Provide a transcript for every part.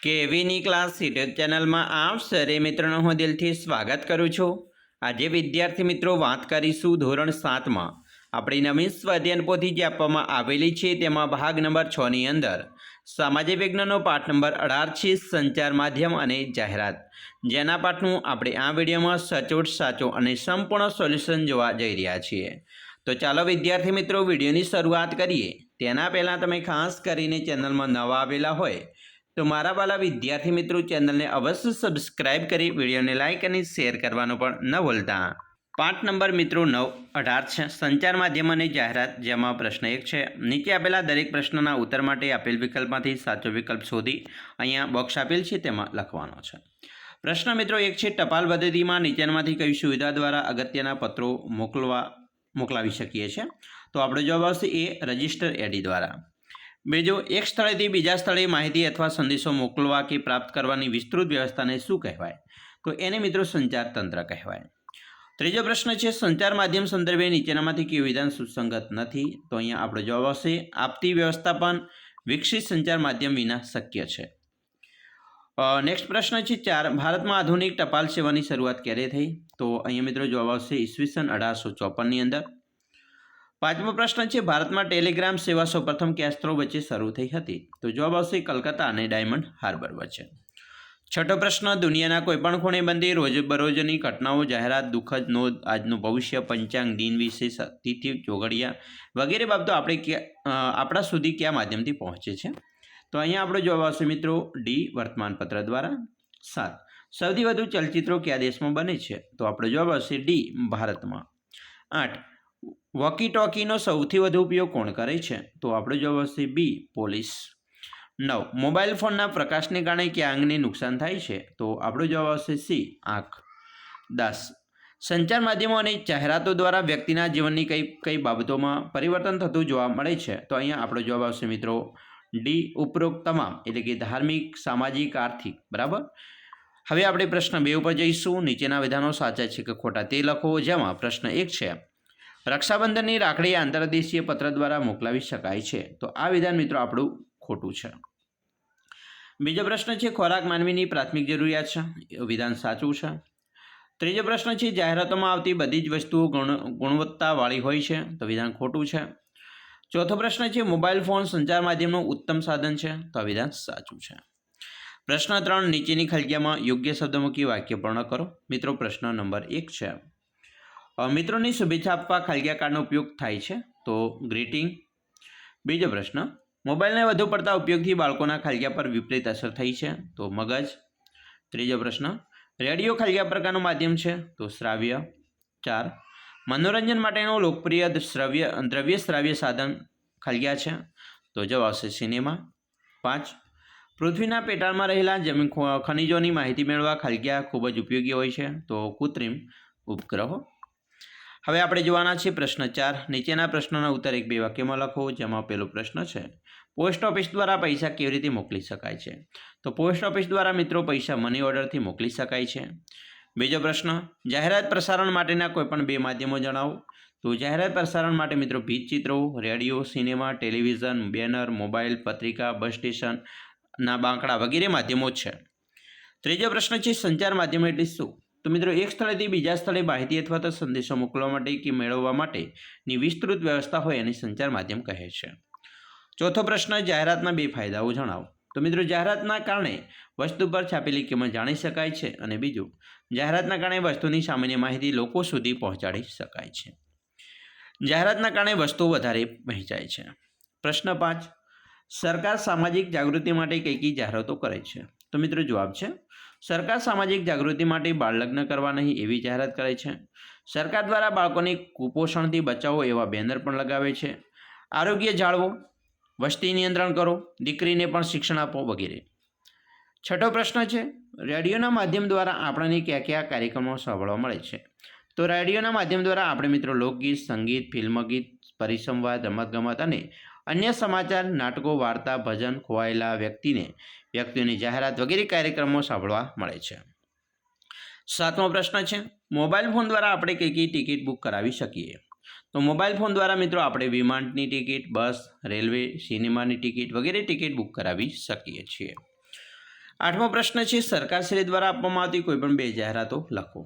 કેવીની class YouTube ચેનલમાં આપ સરે મિત્રોનું હું દિલથી સ્વાગત કરું છું। આજે વિદ્યાર્થી મિત્રો વાત કરીશું ધોરણ 7માં આપણી નવીન સ્વાધ્યાયન પોથી જે આપવામાં આવેલી છે તેમાં ભાગ નંબર 6ની અંદર સામાજિક વિજ્ઞાનનો પાઠ નંબર 18 છે સંચાર માધ્યમ અને જાહેરાત, જેના પાઠનું આપણે આ વિડીયોમાં સચોટ સાચો અને સંપૂર્ણ સોલ્યુશન જોવા જઈ રહ્યા છીએ। તો ચાલો વિદ્યાર્થી મિત્રો વિડીયોની શરૂઆત કરીએ। તેના પહેલાં તમે ખાસ કરીને ચેનલમાં નવા આવેલા હોય તો મારા વાલા વિદ્યાર્થી મિત્રો ચેનલને અવશ્ય સબસ્ક્રાઇબ કરી વિડીયોને લાઇક અને શેર કરવાનું પણ ન ભૂલતા। પાઠ નંબર મિત્રો 9-18 છે સંચાર માધ્યમ અને જાહેરાત, જેમાં પ્રશ્ન 1 છે। નીચે આપેલા દરેક પ્રશ્નના ઉત્તર માટે આપેલ વિકલ્પમાંથી સાચો વિકલ્પ શોધી અહીંયા બોક્સ આપેલ છે તેમાં લખવાનો છે। પ્રશ્ન મિત્રો 1 છે, ટપાલ પદ્ધતિમાં નીચેનામાંથી કઈ સુવિધા દ્વારા અગત્યના પત્રો મોકલાવી શકીએ છીએ? તો આપણો જવાબ આવશે એ, રજિસ્ટર એડી દ્વારા। બીજું, એક સ્થળેથી બીજા સ્થળે માહિતી અથવા સંદેશો મોકલવા કે પ્રાપ્ત કરવાની વિસ્તૃત વ્યવસ્થાને શું કહેવાય? તો એને મિત્રો સંચાર તંત્ર કહેવાય। ત્રીજો પ્રશ્ન છે, સંચાર માધ્યમ સંદર્ભે નીચેનામાંથી કયું વિધાન સુસંગત નથી? તો અહીંયા આપણો જવાબ આવશે આપતી વ્યવસ્થાપન વિકસિત સંચાર માધ્યમ વિના શક્ય છે। નેક્સ્ટ પ્રશ્ન છે 4, ભારતમાં આધુનિક ટપાલ સેવાની શરૂઆત ક્યારે થઈ? તો અહીંયા મિત્રો જવાબ આવશે ઈસવીસન 1854ની અંદર। પાંચમો પ્રશ્ન છે, ભારતમાં ટેલિગ્રામ સેવા સૌપ્રથમ કયા સ્થળો વચ્ચે શરૂ થઈ હતી? તો જવાબ આવશે કલકત્તા અને ડાયમંડ હાર્બર વચ્ચે। છઠ્ઠો પ્રશ્ન, દુનિયાના કોઈપણ ખૂણે બનતી રોજબરોજની ઘટનાઓ, જાહેરાત, દુઃખદ નોંધ, આજનું ભવિષ્ય, પંચાંગ, દિન વિશેષ, તિથિ, ચોઘડિયા વગેરે બાબતો આપણા સુધી કયા માધ્યમથી પહોંચે છે? તો અહીંયા આપણો જવાબ આવશે મિત્રો ડી, વર્તમાનપત્ર દ્વારા। 7, સૌથી વધુ ચલચિત્રો કયા દેશમાં બને છે? તો આપણો જવાબ આવશે ડી, ભારતમાં। 8, વોકી ટોકીનો સૌથી વધુ ઉપયોગ કોણ કરે છે? તો આપણો જવાબ આવશે બી, પોલીસ। 9, મોબાઈલ ફોનના પ્રકાશને કારણે કયા અંગને નુકસાન થાય છે? તો આપણો જવાબ આવશે સી, આંખ। 10, સંચાર માધ્યમો અને જાહેરાતો દ્વારા વ્યક્તિના જીવનની કઈ બાબતોમાં પરિવર્તન થતું જોવા મળે છે? તો અહીંયા આપણો જવાબ આવશે મિત્રો ડી, ઉપરોક્ત તમામ, એટલે કે ધાર્મિક, સામાજિક, આર્થિક। બરાબર। હવે આપણે પ્રશ્ન 2 ઉપર જઈશું। નીચેના વિધાનો સાચા છે કે ખોટા તે લખો। જેમાં પ્રશ્ન 1 છે, રક્ષાબંધનની રાખડી આંતરદેશીય પત્ર દ્વારા મોકલાવી શકાય છે? તો આ વિધાન મિત્રો આપણું ખોટું છે। બીજો પ્રશ્ન છે, ખોરાક માનવીની પ્રાથમિક જરૂરિયાત છે? વિધાન સાચું છે। ત્રીજો પ્રશ્ન છે, જાહેરાતોમાં આવતી બધી જ વસ્તુઓ ગુણવત્તાવાળી હોય છે? તો વિધાન ખોટું છે। ચોથો પ્રશ્ન છે, મોબાઈલ ફોન સંચાર માધ્યમનું ઉત્તમ સાધન છે? તો આ વિધાન સાચું છે। પ્રશ્ન 3, નીચેની ખલકિયામાં યોગ્ય શબ્દ મૂકી વાક્ય પૂર્ણ કરો। મિત્રો પ્રશ્ન નંબર 1 છે, મિત્રોની શુભેચ્છા આપવા ખલકિયા કાર્ડનો ઉપયોગ થાય છે? તો ગ્રીટિંગ। બીજો પ્રશ્ન, મોબાઈલને વધુ પડતા ઉપયોગથી બાળકોના ખલકિયા પર વિપરીત અસર થઈ છે? તો મગજ। ત્રીજો પ્રશ્ન, રેડિયો ખલકિયા પ્રકારનું માધ્યમ છે? તો શ્રાવ્ય। 4, મનોરંજન માટેનું લોકપ્રિય દ્રવ્ય શ્રાવ્ય સાધન ખલકિયા છે? તો જવાબ આવશે સિનેમા। 5, પૃથ્વીના પેટાળમાં રહેલા જમીન ખનિજોની માહિતી મેળવવા ખલકિયા ખૂબ જ ઉપયોગી હોય છે? તો કૃત્રિમ ઉપગ્રહો। હવે આપણે જોવાના છે પ્રશ્ન 4, નીચેના પ્રશ્નોના ઉત્તર 1-2 વાક્યમાં લખો। જેમાં પહેલો પ્રશ્ન છે, પોસ્ટ ઓફિસ દ્વારા પૈસા કેવી રીતે મોકલી શકાય છે? તો પોસ્ટ ઓફિસ દ્વારા મિત્રો પૈસા મની ઓર્ડરથી મોકલી શકાય છે। બીજો પ્રશ્ન, જાહેરાત પ્રસારણ માટેના કોઈપણ 2 માધ્યમો જણાવો? તો જાહેરાત પ્રસારણ માટે મિત્રો ભીંતચિત્રો, radio, cinema, television, banner, mobile, પત્રિકા, બસ સ્ટેશનના બાંકડા વગેરે માધ્યમો છે। ત્રીજો પ્રશ્ન છે, સંચાર માધ્યમ એટલે શું? તો મિત્રો એક સ્થળેથી બીજા સ્થળે માહિતી અથવા તો સંદેશો મોકલવા માટે કે મેળવવા માટેની વિસ્તૃત વ્યવસ્થા હોય એને સંચાર માધ્યમ કહે છે। ચોથો પ્રશ્ન, જાહેરાતના 2 ફાયદાઓ જણાવો? તો મિત્રો જાહેરાતના કારણે વસ્તુ પર છાપેલી કિંમત જાણી શકાય છે, અને બીજું, જાહેરાતના કારણે વસ્તુની સામાન્ય માહિતી લોકો સુધી પહોંચાડી શકાય છે। જાહેરાતના કારણે વસ્તુઓ વધારે વહેંચાય છે। પ્રશ્ન 5, સરકાર સામાજિક જાગૃતિ માટે કઈ જાહેરાતો કરે છે? તો મિત્રો જવાબ છે, સરકાર સામાજિક જાગૃતિ માટે બાળલગ્ન કરવા નહીં એવી જાહેરાત કરે છે। સરકાર દ્વારા બાળકોને કુપોષણથી બચાવો એવા બેનર પણ લગાવે છે। આરોગ્ય જાળવો, વસ્તી નિયંત્રણ કરો, દીકરીને પણ શિક્ષણ આપો વગેરે। છઠ્ઠો પ્રશ્ન છે, રેડિયોના માધ્યમ દ્વારા આપણને કયા કાર્યક્રમો સાંભળવા મળે છે? તો રેડિયોના માધ્યમ દ્વારા આપણે મિત્રો લોકગીત, સંગીત, ફિલ્મ ગીત, પરિસંવાદ, રમતગમત અને અન્ય સમાચાર, નાટકો, વાર્તા, ભજન, ખોવાયેલા વ્યક્તિઓની જાહેરાત વગેરે કાર્યક્રમો સાંભળવા મળે છે। 7મો પ્રશ્ન છે, મોબાઈલ ફોન દ્વારા આપણે કઈ ટિકિટ બુક કરાવી શકીએ? તો મોબાઈલ ફોન દ્વારા મિત્રો આપણે વિમાનની ટિકિટ, બસ, રેલવે, સિનેમાની ટિકિટ વગેરે ટિકિટ બુક કરાવી શકીએ છીએ। 8મો પ્રશ્ન છે સરકારશ્રી દ્વારા આપવામાં આવતી કોઈપણ 2 જાહેરાતો લખો.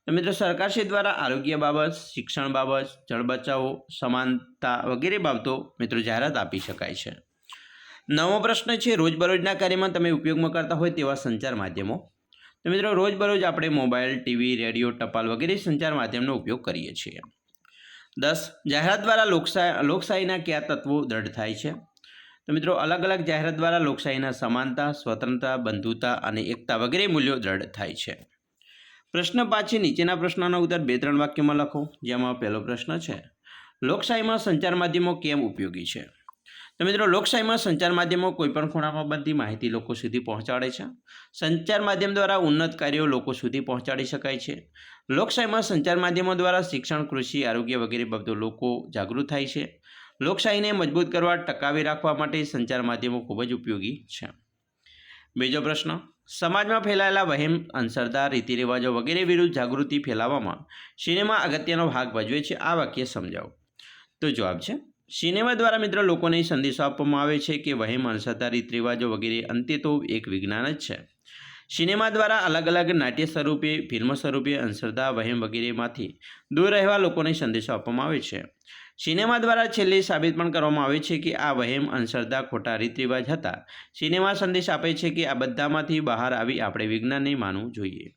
તો મિત્રો સરકારશ્રી દ્વારા આરોગ્ય બાબત, શિક્ષણ બાબત, જળ બચાવો, સમાનતા વગેરે બાબતો મિત્રો જાહેરાત આપી શકાય છે. 9મો પ્રશ્ન છે રોજબરોજના કાર્યમાં તમે ઉપયોગમાં કરતા હોય તેવા સંચાર માધ્યમો. તો મિત્રો રોજબરોજ આપણે મોબાઈલ, ટીવી, રેડિયો, ટપાલ વગેરે સંચાર માધ્યમનો ઉપયોગ કરીએ છીએ. 10 જાહેરાત દ્વારા લોકશાહીના કયા તત્વો દૃઢ થાય છે. તો મિત્રો અલગ અલગ જાહેરાત દ્વારા લોકશાહીના સમાનતા, સ્વતંત્રતા, બંધુતા અને એકતા વગેરે મૂલ્યો દૃઢ થાય છે. પ્રશ્ન 5 છે નીચેના પ્રશ્નોના ઉત્તર 2-3 વાક્યમાં લખો. જેમાં પહેલો પ્રશ્ન છે લોકશાહીમાં સંચાર માધ્યમો કેમ ઉપયોગી છે. તો મિત્રો લોકશાહીમાં સંચાર માધ્યમો કોઈપણ ખૂણામાં બનતી માહિતી લોકો સુધી પહોંચાડે છે. સંચાર માધ્યમ દ્વારા ઉન્નત કાર્યો લોકો સુધી પહોંચાડી શકાય છે. લોકશાહીમાં સંચાર માધ્યમો દ્વારા શિક્ષણ, કૃષિ, આરોગ્ય વગેરે બાબતો લોકો જાગૃત થાય છે. લોકશાહીને મજબૂત કરવા, ટકાવી રાખવા માટે સંચાર માધ્યમો ખૂબ જ ઉપયોગી છે. બીજો પ્રશ્ન સમાજમાં ફેલાયેલા વહેમ, અંધશ્રદ્ધા, રીતિરિવાજો વગેરે વિરુદ્ધ જાગૃતિ ફેલાવવામાં સિનેમા અગત્યનો ભાગ ભજવે છે. આ વાક્ય સમજાવો. તો જવાબ છે સિનેમા દ્વારા મિત્રો લોકોને સંદેશો આપવામાં આવે છે કે વહેમ, અંધશ્રદ્ધા, રીતરિવાજો વગેરે અંતે તો એક વિજ્ઞાન જ છે. સિનેમા દ્વારા અલગ અલગ નાટ્ય સ્વરૂપે, ફિલ્મ સ્વરૂપે અંધશ્રદ્ધા, વહેમ વગેરેમાંથી દૂર રહેવા લોકોને સંદેશો આપવામાં આવે છે. સિનેમા દ્વારા છેલ્લે સાબિત પણ કરવામાં આવે છે કે આ વહેમ, અંધશ્રદ્ધા, ખોટા રીતરિવાજ હતા. સિનેમા સંદેશ આપે છે કે આ બધામાંથી બહાર આવી આપણે વિજ્ઞાનને માનવું જોઈએ.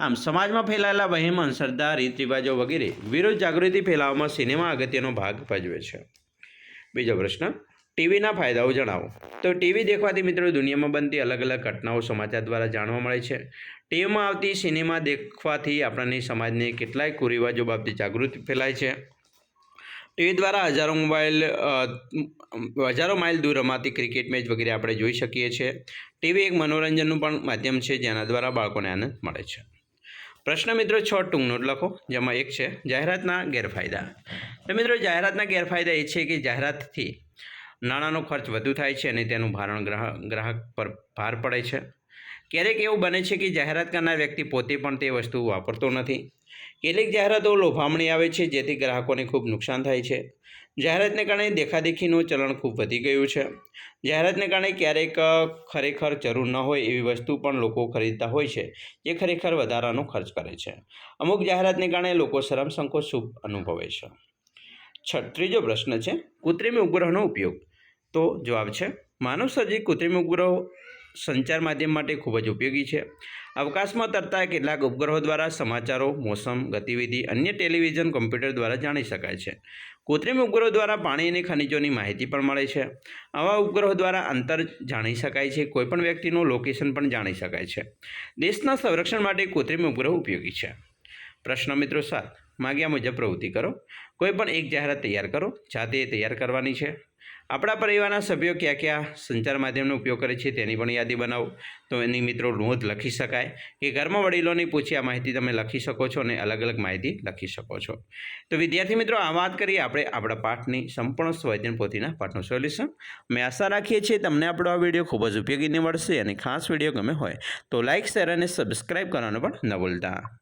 આમ સમાજમાં ફેલાયેલા વહેમ, અંધશ્રદ્ધા, રીતરિવાજો વગેરે વિરુદ્ધ જાગૃતિ ફેલાવવામાં સિનેમા અગત્યનો ભાગ ભજવે છે. બીજો પ્રશ્ન ટીવીના ફાયદાઓ જણાવો. તો ટીવી દેખવાથી મિત્રો દુનિયામાં બનતી અલગ અલગ ઘટનાઓ સમાચાર દ્વારા જાણવા મળે છે. ટીવીમાં આવતી સિનેમા દેખવાથી આપણને સમાજને કેટલાય કુરિવાજો બાબતે જાગૃતિ ફેલાય છે. ટીવી દ્વારા હજારો માઇલ દૂર રમાતી ક્રિકેટ મેચ વગેરે આપણે જોઈ શકીએ છીએ. ટીવી એક મનોરંજનનું પણ માધ્યમ છે જેના દ્વારા બાળકોને આનંદ મળે છે. પ્રશ્ન મિત્રો 6 ટૂંક નોટ લખો. જેમાં એક છે જાહેરાતના ગેરફાયદા. તો મિત્રો જાહેરાતના ગેરફાયદા એ છે કે જાહેરાતથી નાણાંનો ખર્ચ વધુ થાય છે અને તેનું ભારણ ગ્રાહક પર ભાર પડે છે. ક્યારેક એવું બને છે કે જાહેરાત કરનાર વ્યક્તિ પોતે પણ તે વસ્તુ વાપરતો નથી. કેટલીક જાહેરાતો લોભામણી આવે છે જેથી ગ્રાહકોને ખૂબ નુકસાન થાય છે. જાહેરાતને કારણે દેખાદેખીનું ચલણ ખૂબ વધી ગયું છે. જાહેરાતને કારણે ક્યારેક ખરેખર જરૂર ન હોય એવી વસ્તુ પણ લોકો ખરીદતા હોય છે જે ખરેખર વધારાનો ખર્ચ કરે છે. અમુક જાહેરાતને કારણે લોકો શરમ, સંકોચ અનુભવે છે. ત્રીજો પ્રશ્ન છે કૃત્રિમ ઉપગ્રહનો ઉપયોગ. તો જવાબ છે માનવસર્જિત કૃત્રિમ ઉપગ્રહો સંચાર માધ્યમ માટે ખૂબ જ ઉપયોગી છે. અવકાશમાં તરતા કેટલાક ઉપગ્રહો દ્વારા સમાચારો, મોસમ, ગતિવિધિ અન્ય ટેલિવિઝન, કમ્પ્યુટર દ્વારા જાણી શકાય છે. કૃત્રિમ ઉપગ્રહો દ્વારા પાણી અને ખનિજોની માહિતી પણ મળે છે. આવા ઉપગ્રહો દ્વારા અંતર જાણી શકાય છે. કોઈપણ વ્યક્તિનું લોકેશન પણ જાણી શકાય છે. દેશના સંરક્ષણ માટે કૃત્રિમ ઉપગ્રહો ઉપયોગી છે. પ્રશ્ન મિત્રો 7 માગ્યા મુજબ પ્રવૃત્તિ કરો. કોઈ પણ એક જાહેરાત તૈયાર કરો. જાતે તૈયાર કરવાની છે. આપણા પરિવારના સભ્યો કયા કયા સંચાર માધ્યમનો ઉપયોગ કરે છે તેની પણ યાદી બનાવો. તો એની મિત્રો નોંધ લખી શકાય કે ઘરમાં વડીલોને પૂછી આ માહિતી તમે લખી શકો છો અને અલગ અલગ માહિતી લખી શકો છો. તો વિદ્યાર્થી મિત્રો આ વાત કરીએ આપણે આપણા પાઠની સંપૂર્ણ સ્વાધ્યાયન પોથીના પાઠનું સોલ્યુશન. અમે આશા રાખીએ છીએ તમને આપણો આ વિડીયો ખૂબ જ ઉપયોગી નીવડશે અને ખાસ વિડીયો ગમે હોય તો લાઇક, શેર અને સબસ્ક્રાઈબ કરવાનું પણ ન ભૂલતા.